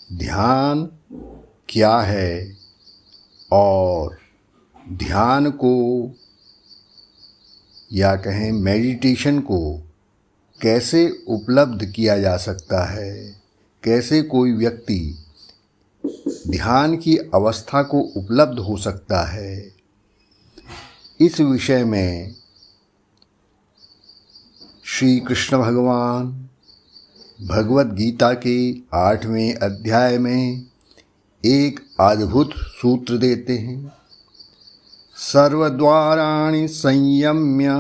ध्यान क्या है और ध्यान को या कहें मेडिटेशन को कैसे उपलब्ध किया जा सकता है, कैसे कोई व्यक्ति ध्यान की अवस्था को उपलब्ध हो सकता है, इस विषय में श्री कृष्ण भगवान भगवत गीता के 8वें अध्याय में एक अद्भुत सूत्र देते हैं। सर्वद्वाराणि संयम्य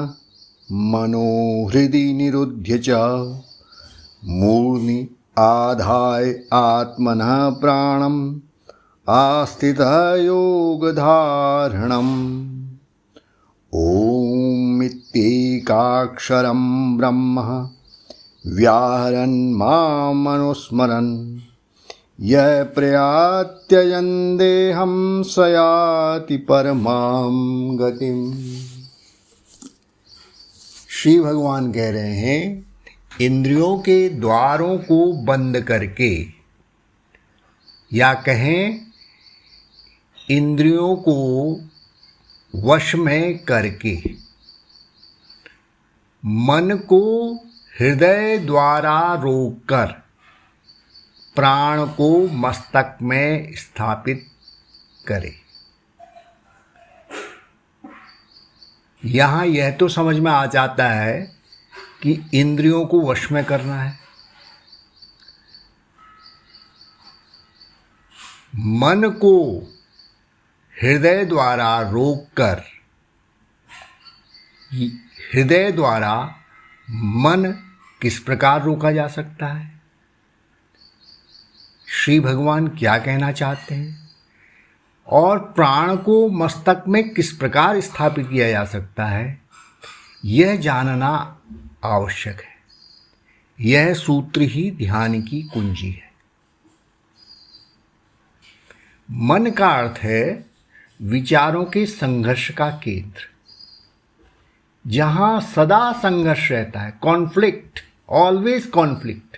मनोहृदि निरुध्य च मूर्नि आधाय आत्मनः प्राणम आस्थितः योगधारणम्। ॐ इत्येकाक्षरं ब्रह्म व्याहरन् मामनुस्मरन् यः प्रयात्ययन् देहं स याति परमां गतिम्। श्री भगवान कह रहे हैं, इंद्रियों के द्वारों को बंद करके या कहें इंद्रियों को वश में करके मन को हृदय द्वारा रोककर प्राण को मस्तक में स्थापित करे। यहाँ यह तो समझ में आ जाता है कि इंद्रियों को वश में करना है, मन को हृदय द्वारा रोककर, हृदय द्वारा मन किस प्रकार रोका जा सकता है, श्री भगवान क्या कहना चाहते हैं, और प्राण को मस्तक में किस प्रकार स्थापित किया जा सकता है, यह जानना आवश्यक है। यह सूत्र ही ध्यान की कुंजी है। मन का अर्थ है विचारों के संघर्ष का केंद्र, जहां सदा संघर्ष रहता है, कॉन्फ्लिक्ट, ऑलवेज कॉन्फ्लिक्ट।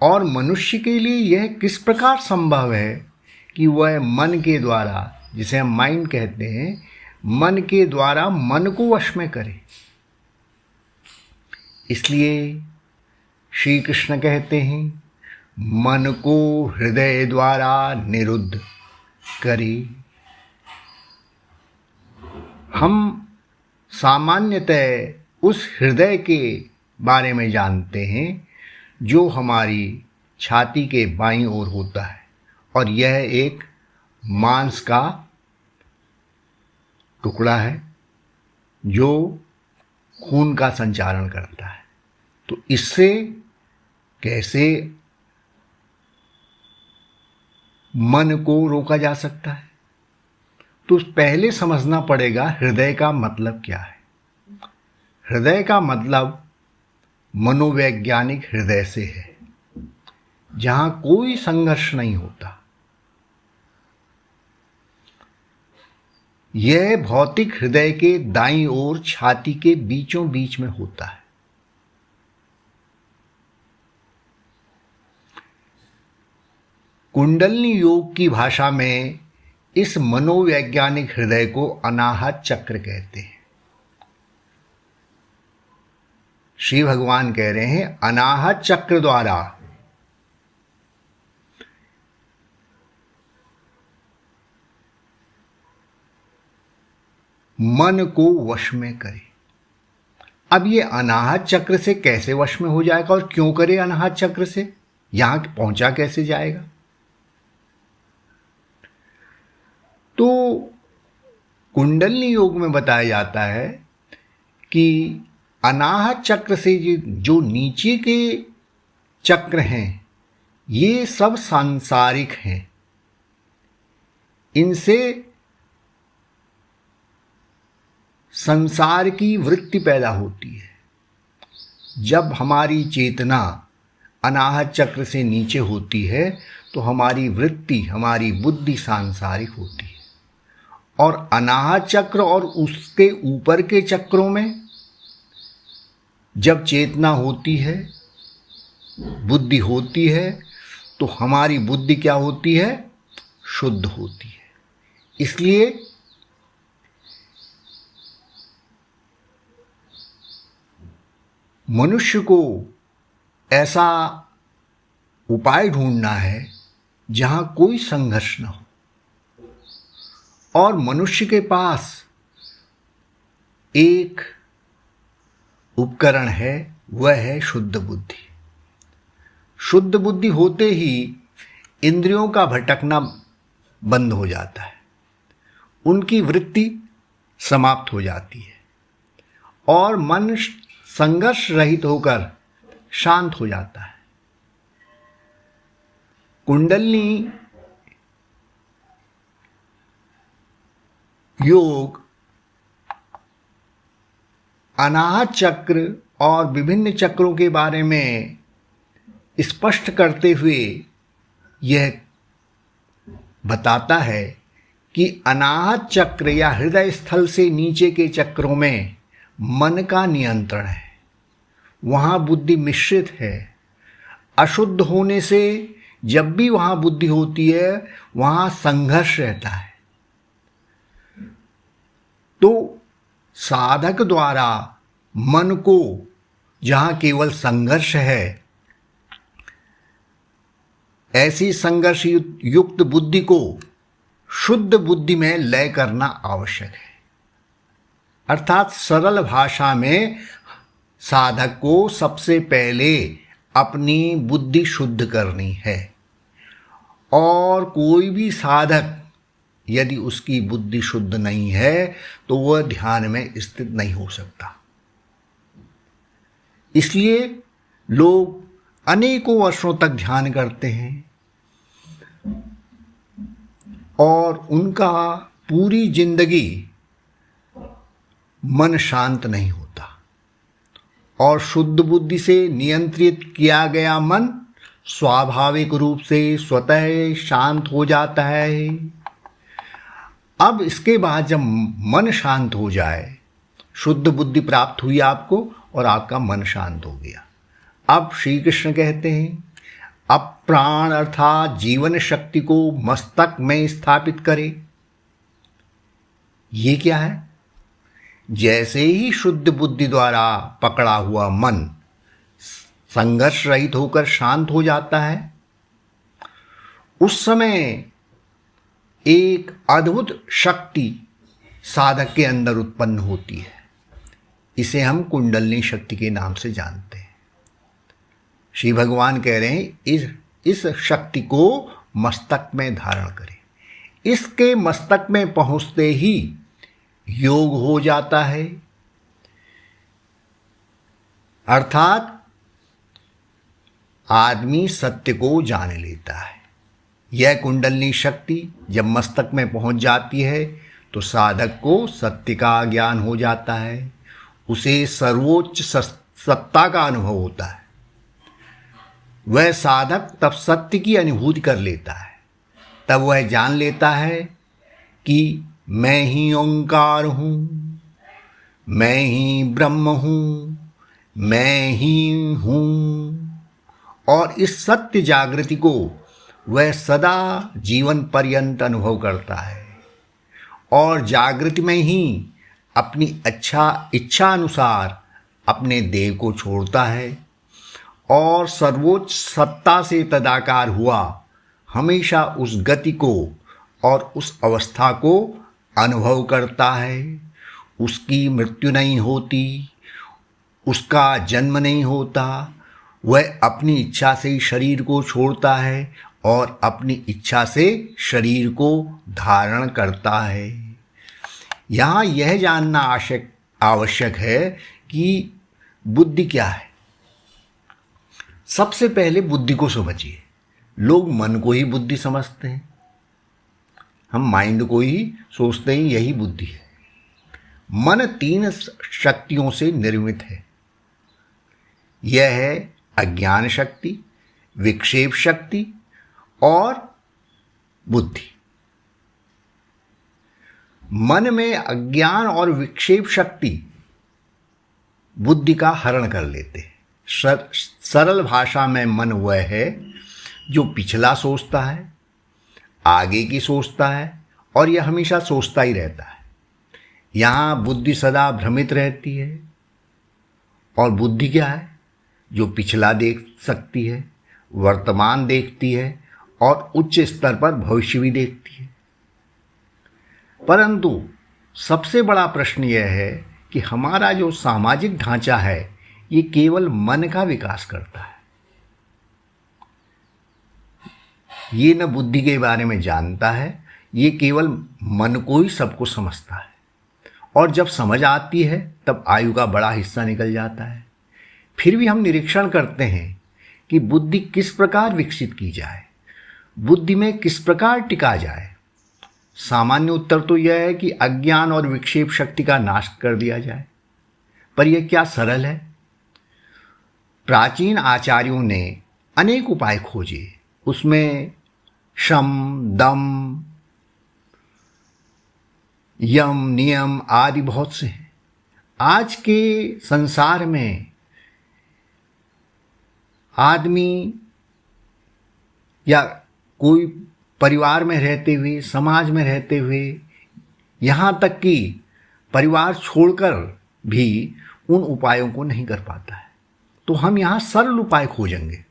और मनुष्य के लिए यह किस प्रकार संभव है कि वह मन के द्वारा, जिसे हम माइंड कहते हैं, मन के द्वारा मन को वश में करे। इसलिए श्री कृष्ण कहते हैं, मन को हृदय द्वारा निरुद्ध करे। हम सामान्यतः उस हृदय के बारे में जानते हैं जो हमारी छाती के बाईं ओर होता है, और यह एक मांस का टुकड़ा है जो खून का संचारण करता है। तो इससे कैसे मन को रोका जा सकता है? तो पहले समझना पड़ेगा हृदय का मतलब क्या है। हृदय का मतलब मनोवैज्ञानिक हृदय से है, जहां कोई संघर्ष नहीं होता। यह भौतिक हृदय के दाईं ओर छाती के बीचों बीच में होता है। कुंडलिनी योग की भाषा में इस मनोवैज्ञानिक हृदय को अनाहत चक्र कहते हैं। श्री भगवान कह रहे हैं, अनाहत चक्र द्वारा मन को वश में करे। अब ये अनाहत चक्र से कैसे वश में हो जाएगा और क्यों करे? अनाहत चक्र से यहां पहुंचा कैसे जाएगा? तो कुंडलिनी योग में बताया जाता है कि अनाहत चक्र से जो नीचे के चक्र हैं, ये सब सांसारिक हैं। इनसे संसार की वृत्ति पैदा होती है। जब हमारी चेतना अनाहत चक्र से नीचे होती है तो हमारी वृत्ति, हमारी बुद्धि सांसारिक होती है। और अनाहत चक्र और उसके ऊपर के चक्रों में जब चेतना होती है, बुद्धि होती है, तो हमारी बुद्धि क्या होती है? शुद्ध होती है। इसलिए मनुष्य को ऐसा उपाय ढूंढना है जहां कोई संघर्ष न हो, और मनुष्य के पास एक उपकरण है, वह है शुद्ध बुद्धि। शुद्ध बुद्धि होते ही इंद्रियों का भटकना बंद हो जाता है, उनकी वृत्ति समाप्त हो जाती है और मन संघर्ष रहित होकर शांत हो जाता है। कुंडलिनी योग अनाहत चक्र और विभिन्न चक्रों के बारे में स्पष्ट करते हुए यह बताता है कि अनाहत चक्र या हृदय स्थल से नीचे के चक्रों में मन का नियंत्रण है, वहाँ बुद्धि मिश्रित है। अशुद्ध होने से जब भी वहाँ बुद्धि होती है वहाँ संघर्ष रहता है। तो साधक द्वारा मन को, जहाँ केवल संघर्ष है, ऐसी संघर्ष युक्त बुद्धि को शुद्ध बुद्धि में लय करना आवश्यक है। अर्थात सरल भाषा में साधक को सबसे पहले अपनी बुद्धि शुद्ध करनी है, और कोई भी साधक यदि उसकी बुद्धि शुद्ध नहीं है तो वह ध्यान में स्थित नहीं हो सकता। इसलिए लोग अनेकों वर्षों तक ध्यान करते हैं और उनका पूरी जिंदगी मन शांत नहीं होता, और शुद्ध बुद्धि से नियंत्रित किया गया मन स्वाभाविक रूप से स्वतः शांत हो जाता है। अब इसके बाद जब मन शांत हो जाए, शुद्ध बुद्धि प्राप्त हुई आपको और आपका मन शांत हो गया, अब श्री कृष्ण कहते हैं अब प्राण अर्थात जीवन शक्ति को मस्तक में स्थापित करें। ये क्या है? जैसे ही शुद्ध बुद्धि द्वारा पकड़ा हुआ मन संघर्ष रहित होकर शांत हो जाता है, उस समय एक अद्भुत शक्ति साधक के अंदर उत्पन्न होती है। इसे हम कुंडलिनी शक्ति के नाम से जानते हैं। श्री भगवान कह रहे हैं इस शक्ति को मस्तक में धारण करें। इसके मस्तक में पहुंचते ही योग हो जाता है, अर्थात आदमी सत्य को जान लेता है। यह कुंडलिनी शक्ति जब मस्तक में पहुंच जाती है तो साधक को सत्य का ज्ञान हो जाता है, उसे सर्वोच्च सत्ता का अनुभव होता है। वह साधक तब सत्य की अनुभूति कर लेता है, तब वह जान लेता है कि मैं ही ओंकार हूँ, मैं ही ब्रह्म हूँ, मैं ही हूँ। और इस सत्य जागृति को वह सदा जीवन पर्यंत अनुभव करता है, और जागृति में ही अपनी इच्छा अनुसार अपने देह को छोड़ता है, और सर्वोच्च सत्ता से तदाकार हुआ हमेशा उस गति को और उस अवस्था को अनुभव करता है। उसकी मृत्यु नहीं होती, उसका जन्म नहीं होता, वह अपनी इच्छा से ही शरीर को छोड़ता है और अपनी इच्छा से शरीर को धारण करता है। यहाँ यह जानना आवश्यक है कि बुद्धि क्या है। सबसे पहले बुद्धि को समझिए। लोग मन को ही बुद्धि समझते हैं, हम माइंड को ही सोचते हैं यही बुद्धि है। मन 3 शक्तियों से निर्मित है। यह है अज्ञान शक्ति, विक्षेप शक्ति और बुद्धि। मन में अज्ञान और विक्षेप शक्ति बुद्धि का हरण कर लेते हैं। सरल भाषा में मन वह है जो पिछला सोचता है, आगे की सोचता है और यह हमेशा सोचता ही रहता है। यहाँ बुद्धि सदा भ्रमित रहती है। और बुद्धि क्या है? जो पिछला देख सकती है, वर्तमान देखती है और उच्च स्तर पर भविष्य भी देखती है। परंतु सबसे बड़ा प्रश्न यह है कि हमारा जो सामाजिक ढांचा है ये केवल मन का विकास करता है। ये न बुद्धि के बारे में जानता है, ये केवल मन को ही सब कुछ समझता है। और जब समझ आती है तब आयु का बड़ा हिस्सा निकल जाता है। फिर भी हम निरीक्षण करते हैं कि बुद्धि किस प्रकार विकसित की जाए, बुद्धि में किस प्रकार टिका जाए। सामान्य उत्तर तो यह है कि अज्ञान और विक्षेप शक्ति का नाश कर दिया जाए। पर यह क्या सरल है? प्राचीन आचार्यों ने अनेक उपाय खोजे, उसमें शम, दम, यम, नियम आदि बहुत से हैं। आज के संसार में आदमी या कोई परिवार में रहते हुए, समाज में रहते हुए, यहाँ तक कि परिवार छोड़कर भी उन उपायों को नहीं कर पाता है। तो हम यहाँ सरल उपाय खोजेंगे।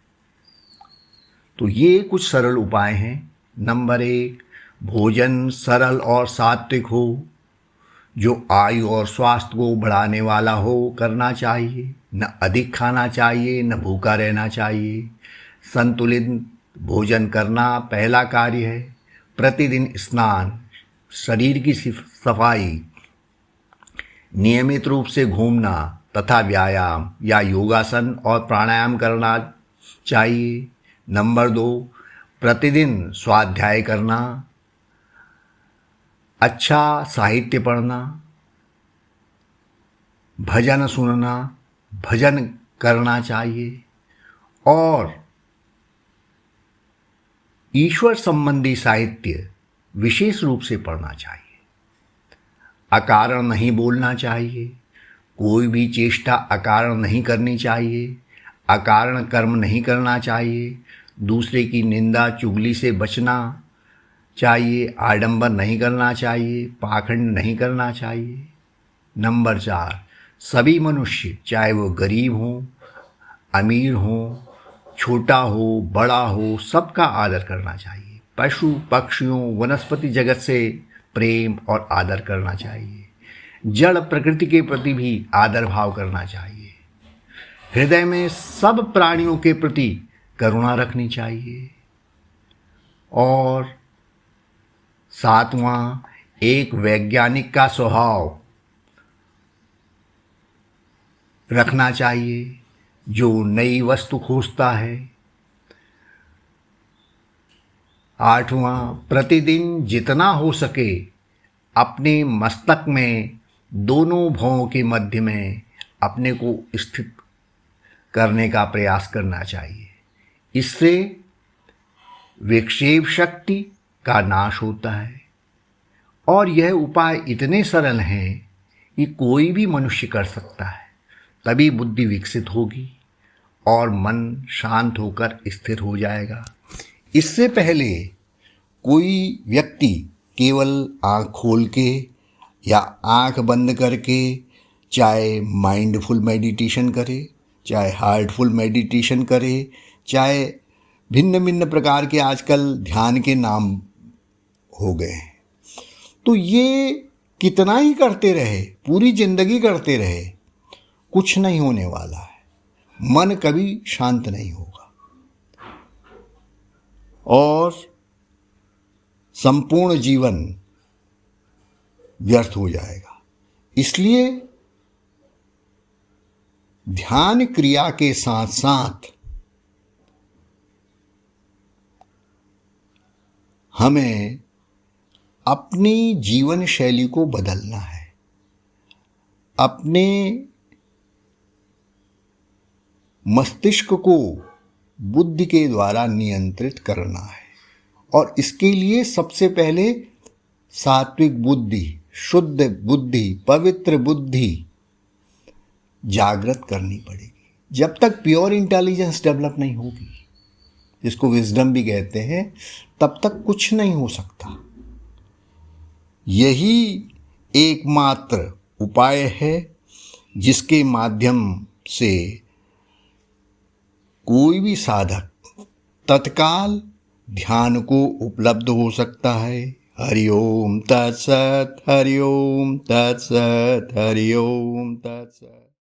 तो ये कुछ सरल उपाय हैं। नंबर 1, भोजन सरल और सात्विक हो, जो आयु और स्वास्थ्य को बढ़ाने वाला हो, करना चाहिए। न अधिक खाना चाहिए, न भूखा रहना चाहिए। संतुलित भोजन करना पहला कार्य है। प्रतिदिन स्नान, शरीर की सफाई, नियमित रूप से घूमना तथा व्यायाम या योगासन और प्राणायाम करना चाहिए। नंबर 2, प्रतिदिन स्वाध्याय करना, अच्छा साहित्य पढ़ना, भजन सुनना, भजन करना चाहिए और ईश्वर संबंधी साहित्य विशेष रूप से पढ़ना चाहिए। अकारण नहीं बोलना चाहिए, कोई भी चेष्टा अकारण नहीं करनी चाहिए, अकारण कर्म नहीं करना चाहिए, दूसरे की निंदा चुगली से बचना चाहिए, आडंबर नहीं करना चाहिए, पाखंड नहीं करना चाहिए। नंबर 4, सभी मनुष्य चाहे वो गरीब हो, अमीर हो, छोटा हो, बड़ा हो, सबका आदर करना चाहिए। पशु पक्षियों वनस्पति जगत से प्रेम और आदर करना चाहिए। जड़ प्रकृति के प्रति भी आदर भाव करना चाहिए। हृदय में सब प्राणियों के प्रति करुणा रखनी चाहिए। और 7वां, एक वैज्ञानिक का स्वभाव रखना चाहिए, जो नई वस्तु खोजता है। 8वां, प्रतिदिन जितना हो सके अपने मस्तक में दोनों भौं के मध्य में अपने को स्थित करने का प्रयास करना चाहिए। इससे विक्षेप शक्ति का नाश होता है। और यह उपाय इतने सरल हैं कि कोई भी मनुष्य कर सकता है। तभी बुद्धि विकसित होगी और मन शांत होकर स्थिर हो जाएगा। इससे पहले कोई व्यक्ति केवल आँख खोल के या आँख बंद करके चाहे माइंडफुल मेडिटेशन करे, चाहे हार्टफुल मेडिटेशन करे, चाहे भिन्न भिन्न प्रकार के आजकल ध्यान के नाम हो गए हैं, तो ये कितना ही करते रहे, पूरी जिंदगी करते रहे, कुछ नहीं होने वाला है। मन कभी शांत नहीं होगा और संपूर्ण जीवन व्यर्थ हो जाएगा। इसलिए ध्यान क्रिया के साथ साथ हमें अपनी जीवन शैली को बदलना है, अपने मस्तिष्क को बुद्धि के द्वारा नियंत्रित करना है। और इसके लिए सबसे पहले सात्विक बुद्धि, शुद्ध बुद्धि, पवित्र बुद्धि जागृत करनी पड़ेगी। जब तक प्योर इंटेलिजेंस डेवलप नहीं होगी जिसको विजडम भी कहते हैं, तब तक कुछ नहीं हो सकता। यही एकमात्र उपाय है जिसके माध्यम से कोई भी साधक तत्काल ध्यान को उपलब्ध हो सकता है। हरि ओम तत्सत, हरि ओम तत्सत, हरि ओम तत्सत।